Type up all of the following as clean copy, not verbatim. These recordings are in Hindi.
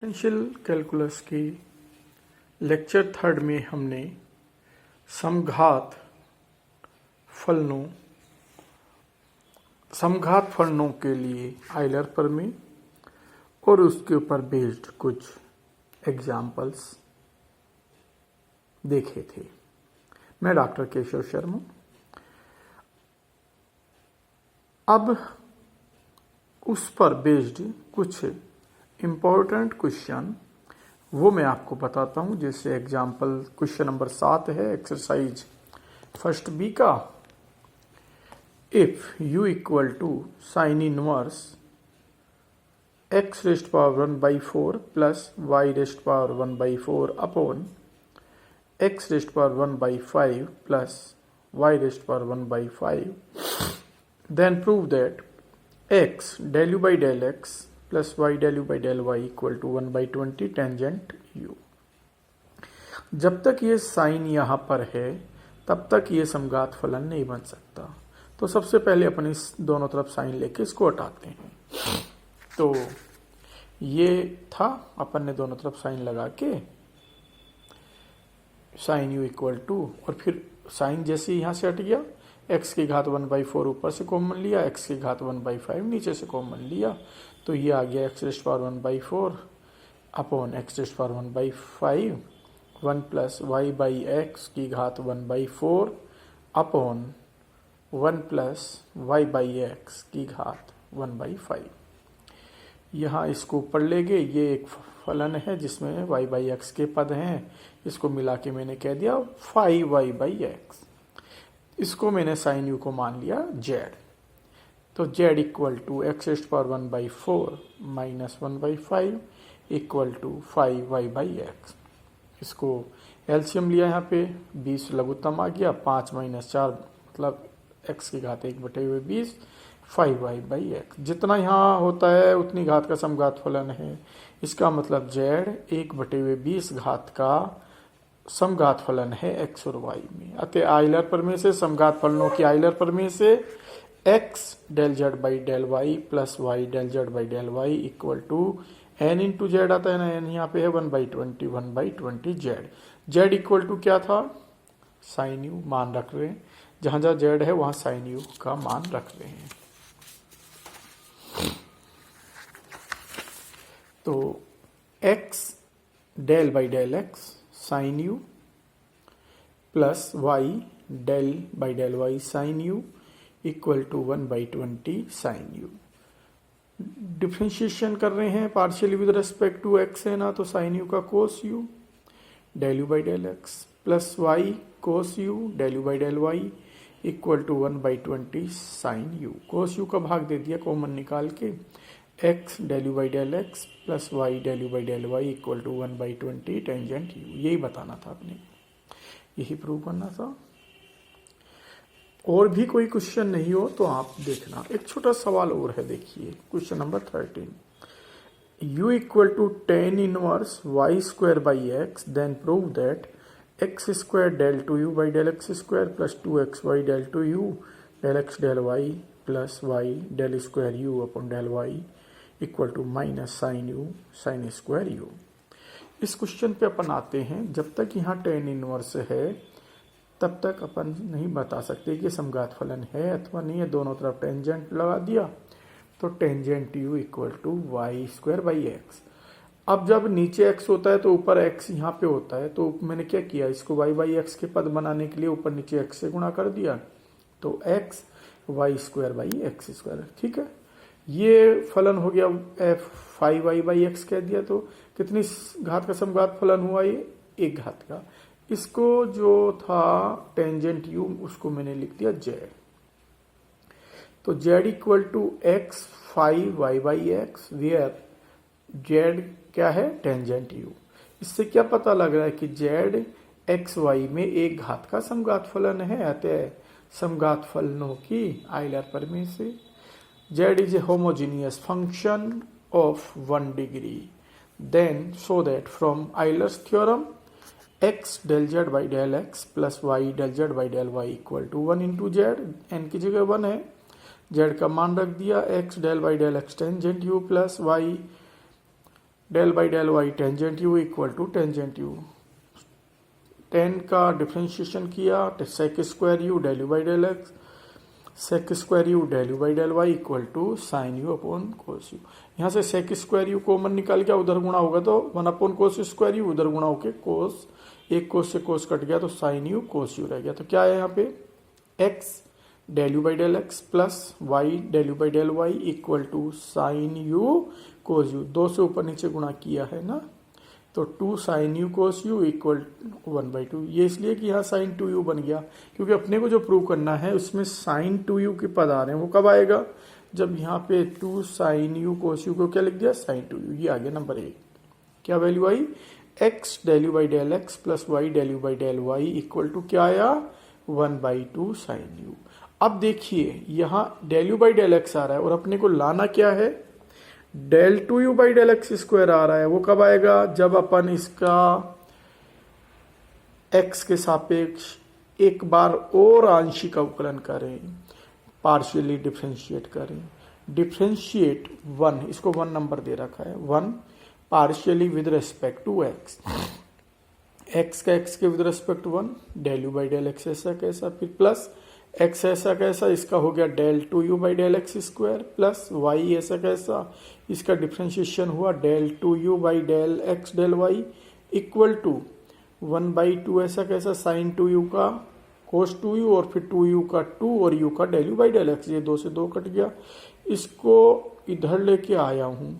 डिफरेंशियल कैलकुलस की लेक्चर थर्ड में हमने समघात फलनों के लिए आयलर प्रमेय और उसके ऊपर बेस्ड कुछ एग्जाम्पल्स देखे थे। मैं डॉक्टर केशव शर्मा। अब उस पर बेस्ड कुछ इम्पोर्टेंट क्वेश्चन वो मैं आपको बताता हूं। जैसे एग्जाम्पल क्वेश्चन नंबर 7 है, एक्सरसाइज फर्स्ट बी का। If u equal to sine inverse x raised power 1/4 plus y raised power 1/4 upon x raised power 1/5 plus y raised power 1/5, then prove that x del u by del x plus y del u by del y equal to 1/20 tangent u। जब तक ये साइन यहां पर है तब तक ये समघात फलन नहीं बन सकता। तो सबसे पहले अपन इस दोनों तरफ साइन लेके इसको हटाते हैं। तो ये था, अपन ने दोनों तरफ साइन लगा के साइन u इक्वल टू, और फिर साइन जैसे यहां से हट गया, x की घात 1/4 ऊपर से कॉमन लिया, x की घात 1/5 नीचे से कॉमन लिया, तो ये आ गया x raised power 1/4 upon x raised power 1/5 1 plus y by x की घात 1/4 upon 1 plus y by x की घात 1/5। यहाँ इसको ऊपर ले गए, ये एक फलन है जिसमें y बाई एक्स के पद हैं, इसको मिला के मैंने कह दिया 5y बाई एक्स। इसको मैंने साइन u को मान लिया z। तो z equal to x raised power 1/4 minus 1/5 equal to 5y by x. इसको एलसीएम लिया, यहाँ पे 20 लघुत्तम आ गया, 5 माइनस 4 मतलब x की घात 1/20 5y बाई एक्स। जितना यहाँ होता है उतनी घात का समघात फलन है। इसका मतलब z 1/20 घात का समघात फलन है x और y में। अतः आयलर प्रमेय से, समघात फलनों की आयलर प्रमेय से x del z by del y plus y del z by del y equal to n into Z आता है ना, n यहाँ पे है 1/20 z। z इक्वल टू क्या था, साइन u मान रख रहे हैं, जहां जहां z है वहां साइन u का मान रख रहे हैं। तो x del by del x sine u plus y del by del y sine u equal to 1/20 sine u। Differentiation कर रहे हैं partially with respect to x है ना, तो साइन u का cos u del u by del x plus y cos u del u by del y equal to 1/20 sine u। Cos u का भाग दे दिया कॉमन निकाल के, x del u by del x plus y del u by del y equal to 1/20 tangent u। यही बताना था आपने, यही प्रूव करना था। और भी कोई क्वेश्चन नहीं हो तो आप देखना। एक छोटा सवाल और है, देखिए question number 13। u equal to tan inverse y square by x, then prove that x square del two u by del x square plus 2xy del two u del x del y plus y del square u upon del y equal to minus sine u sine square u. इस क्वेश्चन पे अपन आते हैं। जब तक यहाँ टेन इनवर्स है तब तक अपन नहीं बता सकते कि समघात फलन है अथवा नहीं है। दोनों तरफ टेंजेंट लगा दिया, तो tangent u equal to y square by x. अब जब नीचे x होता है तो ऊपर x यहाँ पे होता है, तो मैंने क्या किया, इसको y बाई एक्स के पद बनाने के लिए ऊपर नीचे x से गुणा कर दिया, तो x y square by x square. ठीक है, ये फलन हो गया f 5y बाई एक्स कह दिया। तो कितनी घात का समघात फलन हुआ, ये एक घात का। इसको जो था टेंजेंट u उसको मैंने लिख दिया z। तो z equal to x 5y by x, where z क्या है, टेंजेंट u। इससे क्या पता लग रहा है कि z एक्स वाई में एक घात का समघात फलन है। अतः समघात फलनों की आयलर प्रमेय से z is a homogeneous function of 1 degree, then so that from Euler's theorem x del z by del x plus y del z by del y equal to 1 into z, n की जगह 1 है, z का मान रख दिया, x del by del x tangent u plus y del by del y tangent u equal to tangent u, tan का डिफ्रेंशिएशन किया तो sec square u del u by del x, sec square u del u by del y equal to sine u upon cos u. यहाँ से सेक स्क्वायर यू कॉमन निकाल के उधर गुणा होगा तो one upon cos square you, उधर गुणा होके कोस, एक कोस से कोस कट गया तो साइन यू कोस यू रह गया। तो क्या है यहाँ पे x del u by del x plus y del u by del y equal to sine u cos u, दो से ऊपर नीचे गुणा किया है ना, तो 2 sine u cos u equal 1/2। ये इसलिए कि यहाँ साइन 2u बन गया क्योंकि अपने को जो प्रूव करना है उसमें साइन 2u के पद आ रहे हैं। वो कब आएगा, जब यहाँ पे 2 साइन यू कोस यू को क्या लिख दिया साइन 2u, ये आ गया नंबर 1। क्या वैल्यू आई, x del u by del x plus y del u by del y equal to क्या आया 1/2 साइन यू। अब देखिए यहाँ del u by del x आ रहा है और अपने को लाना क्या है, del 2u by del x square आ रहा है। वो कब आएगा, जब अपन इसका x के सापेक्ष एक बार और आंशिक अवकलन करें, पार्शियली डिफ्रेंशिएट करें, डिफ्रेंशिएट 1, इसको 1 नंबर दे रखा है, 1 partially with respect to x, x का x के with respect 1 del u by del x ऐसा कैसा, फिर प्लस x ऐसा कैसा, इसका हो गया del 2u by del x square plus y ऐसा कैसा, इसका डिफ्रेंशिएशन हुआ del 2u by del x del y equal to 1/2 ऐसा कैसा साइन 2u का कोस 2u और फिर 2u का 2 और u का del u by del x, ये 2 से 2 कट गया, इसको इधर लेके आया हूं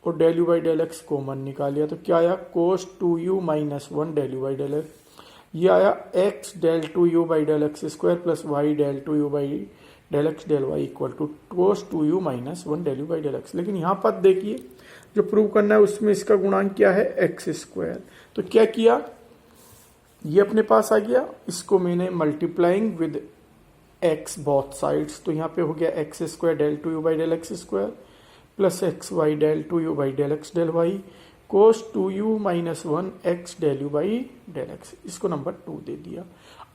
और del u by del x common निकालिया तो क्या आया cos 2u minus 1 del u by del x, ये आया x del 2u by del x square plus y del 2u by del x del y equal to cos 2u minus 1 del u by del x. लेकिन यहाँ पर देखिए जो प्रूव करना है उसमें इसका गुणांक क्या है एक्स स्क्वायर, तो क्या किया, ये अपने पास आ गया, इसको मैंने multiplying with x both sides, तो यहाँ पे हो गया x square del 2u by del x square plus x y del 2u by del x del y cos 2u minus 1 x del u by del x, इसको नंबर 2 दे दिया।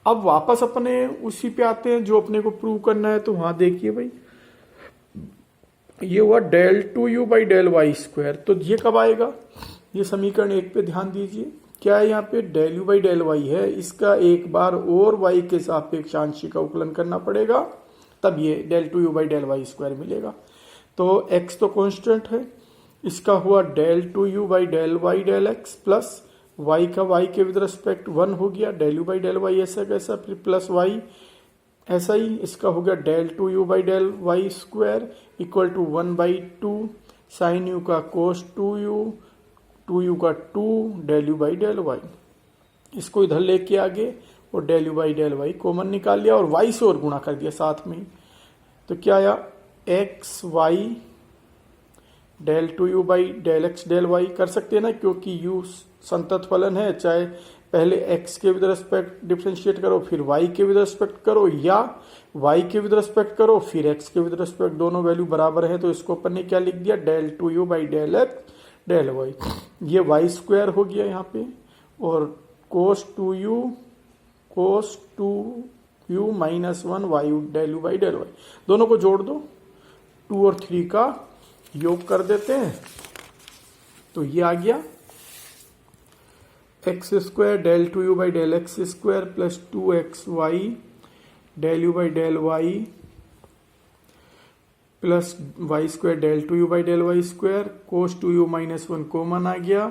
अब वापस अपने उसी पे आते हैं जो अपने को प्रूव करना है, तो वहां देखिए भाई ये हुआ del 2u by del y square, तो ये कब आएगा, ये समीकरण 1 पे ध्यान दीजिए, क्या है यहाँ पे del u by del y है, इसका एक बार और y के सापेक्ष आंशिक अवकलन करना पड़ेगा तब ये del 2u by del y square मिलेगा। तो x तो कांस्टेंट है, इसका हुआ del 2u by del y del x plus y का y के विद रेस्पेक्ट 1 हो गया del u by del y ऐसा कैसा, फिर प्लस y ऐसा ही, इसका हो गया del 2u by del y square equal to 1/2 sine u का कोस 2u का 2 del u by del y, इसको इधर लेके आगे और del u by del y common निकाल लिया और y से और गुणा कर दिया साथ में, तो क्या आया x y del 2u by del x del y कर सकते हैं ना, क्योंकि u संतत फलन है, चाहे पहले x के विद रेस्पेक्ट डिफ्रेंशिएट करो फिर y के विद रेस्पेक्ट करो या y के विद रेस्पेक्ट करो फिर x के विद रेस्पेक्ट, दोनों वैल्यू बराबर है, तो इसको अपन ने क्या लिख दिया del 2u by del x del y, ये वाई स्क्वायर हो गया यहाँ पे और cos 2u minus 1 y del u by del y, दोनों को जोड़ दो 2 और 3 का योग कर देते हैं, तो ये आ गया x square del 2u by del x square plus 2xy del u by del y plus y square del 2u by del y square cos 2u minus 1 common आ गया,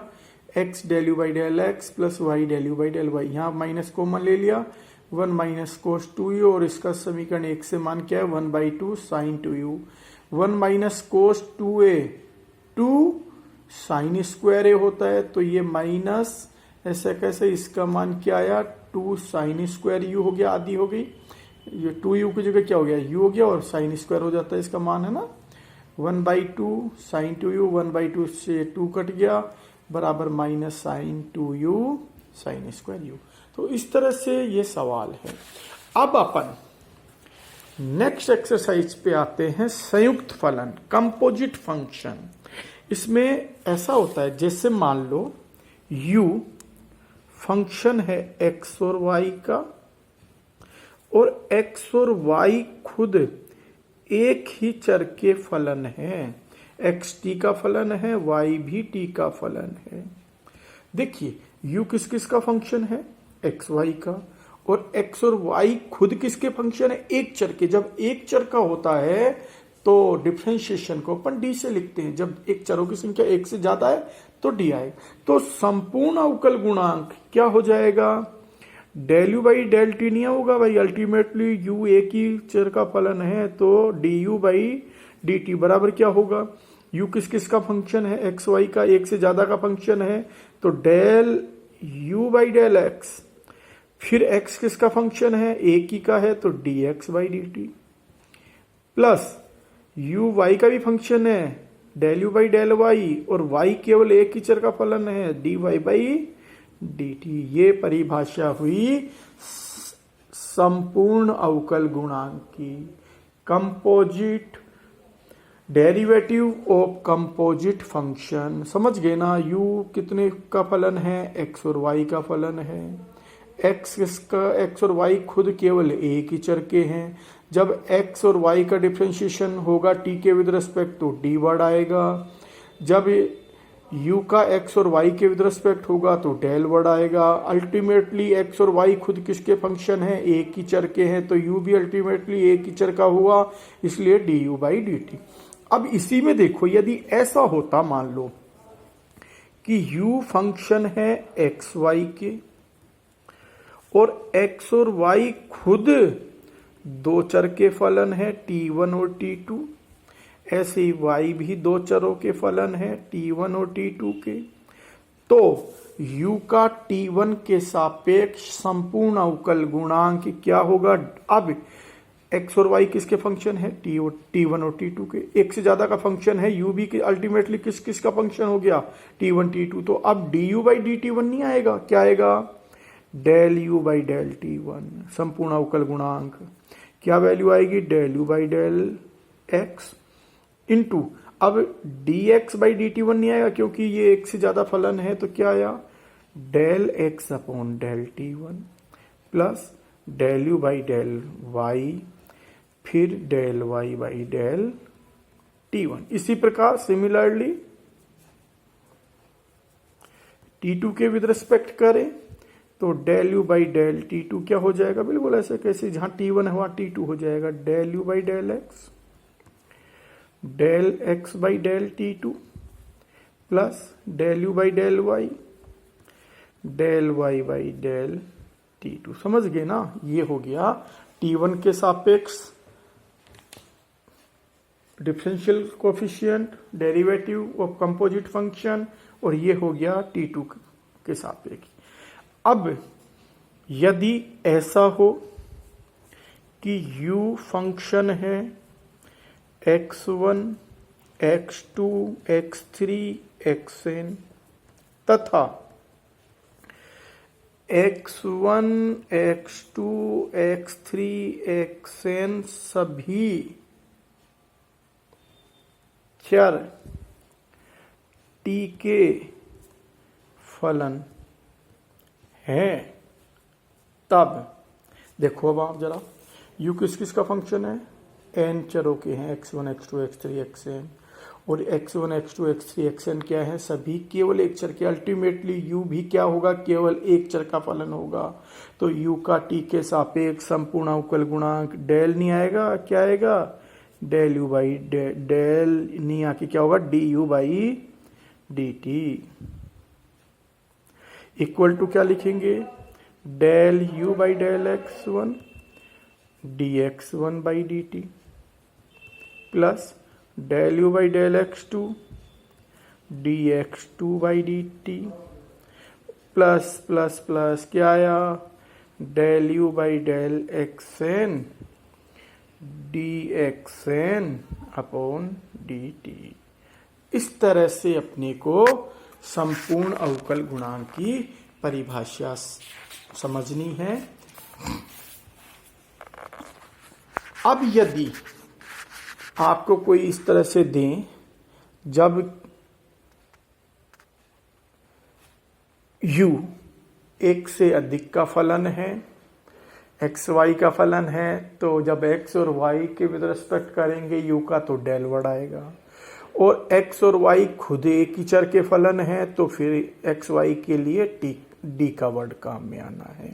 x del u by del x plus y del u by del y, यहाँ माइनस कॉमन ले लिया 1 माइनस कोस 2u और इसका समीकरण 1 से मान क्या है 1/2 sine 2u, 1 minus cos 2a 2 sine square a होता है, तो ये माइनस ऐसा कैसे, इसका मान क्या आया 2 साइन स्क्वायर यू हो गया, आदि हो गई, ये 2u की जगह क्या हो गया u हो गया और साइन स्क्वायर हो जाता है, इसका मान है ना 1/2 साइन 2u, 1/2 से 2 कट गया बराबर minus sine 2u sine square u. तो इस तरह से ये सवाल है। अब अपन नेक्स्ट एक्सरसाइज पे आते हैं, संयुक्त फलन कंपोजिट फंक्शन। इसमें ऐसा होता है जैसे मान लो u फंक्शन है x और y का और x और y खुद एक ही चर के फलन है, एक्स टी का फलन है, वाई भी टी का फलन है। देखिए u किस किस का फंक्शन है, एक्स वाई का, और x और y खुद किसके फंक्शन है, एक चर के। जब एक चर का होता है तो डिफरेंशिएशन को अपन d से लिखते हैं, जब एक चरों की संख्या एक से ज्यादा है तो d आएगा। तो संपूर्ण अवकल गुणांक क्या हो जाएगा, del u by del t नहीं होगा भाई, अल्टीमेटली u एक ही चर का फलन है, तो D u by d T बराबर क्या होगा, u किस किस का फंक्शन है, एक्स वाई का, एक से ज्यादा का फंक्शन है, तो del u by del x, फिर x किसका फंक्शन है, एक ही का है, तो dx by d t, plus u y का भी फंक्शन है, del u by del y, और y केवल एक ही चर का फलन है, dy बाई डी टी। ये परिभाषा हुई संपूर्ण अवकल गुणांक की, composite derivative of composite function. समझ गए ना, u कितने का फलन है, x और y का फलन है, x और y खुद केवल एक ही चर के हैं। जब x और y का डिफरेंशिएशन होगा t के विद रिस्पेक्ट तो d वर्ड आएगा, जब u का x और y के विद रिस्पेक्ट होगा तो डेल वर्ड आएगा। अल्टीमेटली x और y खुद किसके फंक्शन है, एक ही चर के हैं, तो u भी अल्टीमेटली एक ही चर का हुआ, इसलिए du बाई डी टी। अब इसी में देखो, यदि ऐसा होता, मान लो कि u फंक्शन है एक्स वाई के और x और y खुद दो चर के फलन है, t1 और t2, ऐसे ही y भी दो चरों के फलन है, t1 और t2 के, तो u का t1 के सापेक्ष संपूर्ण अवकल गुणांक क्या होगा। अब x और y किसके फंक्शन है, t1 और t2 के, एक से ज्यादा का फंक्शन है, u भी अल्टीमेटली किस किस का फंक्शन हो गया, t1 t2, तो अब du बाई dt1 नहीं आएगा, क्या आएगा, del u by del t one, संपूर्ण अवकल गुणांक, क्या वैल्यू आएगी, del u by del x into, अब d x by d t one नहीं आएगा क्योंकि ये एक से ज्यादा फलन है, तो क्या आया, del x upon del t one plus del u by del y, फिर del y by del t one. इसी प्रकार सिमिलरली t2 के विद रिस्पेक्ट करें तो del u by del t2 क्या हो जाएगा, बिल्कुल ऐसे कैसे, जहां t1 है वहां t2 हो जाएगा, del u by del x, del x by del t2 plus del u by del y, del y by del t2। समझ गए ना, ये हो गया t1 के सापेक्ष differential coefficient derivative of composite function, और ये हो गया t2 के सापेक्ष। अब यदि ऐसा हो कि u फंक्शन है x1, x2, x3, xn तथा x1, x2, x3, xn सभी चर t के फलन है, तब देखो, अब आप जरा u किस किस का फंक्शन है, n चरों के हैं, x1, x2, x3, xn, और x1, x2, x3, xn क्या है, सभी केवल एक चर के, अल्टीमेटली u भी क्या होगा, केवल एक चर का फलन होगा, तो u का t के सापेक्ष संपूर्ण अवकल गुणांक डेल नहीं आएगा, क्या आएगा, डेल यू बाई डेल नहीं आके क्या होगा, d u by d t equal to क्या लिखेंगे, del u by del x one d x one by d t plus del u by del x two d x two by d t plus plus plus क्या आया, del u by del x n d x n upon d t. इस तरह से अपने को संपूर्ण अवकल गुणांक की परिभाषा समझनी है। अब यदि आपको कोई इस तरह से दें, जब u एक से अधिक का फलन है, एक्स वाई का फलन है, तो जब x और y के विद रिस्पेक्ट करेंगे u का तो डेल वर्ड आएगा, और x और y खुद एक ही चर के फलन है, तो फिर x y के लिए डी का वर्ड काम में आना है।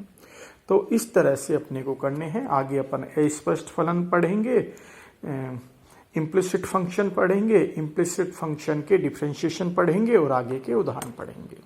तो इस तरह से अपने को करने हैं। आगे अपन अस्पष्ट फलन पढ़ेंगे, इम्प्लिसिट फंक्शन पढ़ेंगे, इम्प्लिसिट फंक्शन के डिफरेंशिएशन पढ़ेंगे और आगे के उदाहरण पढ़ेंगे।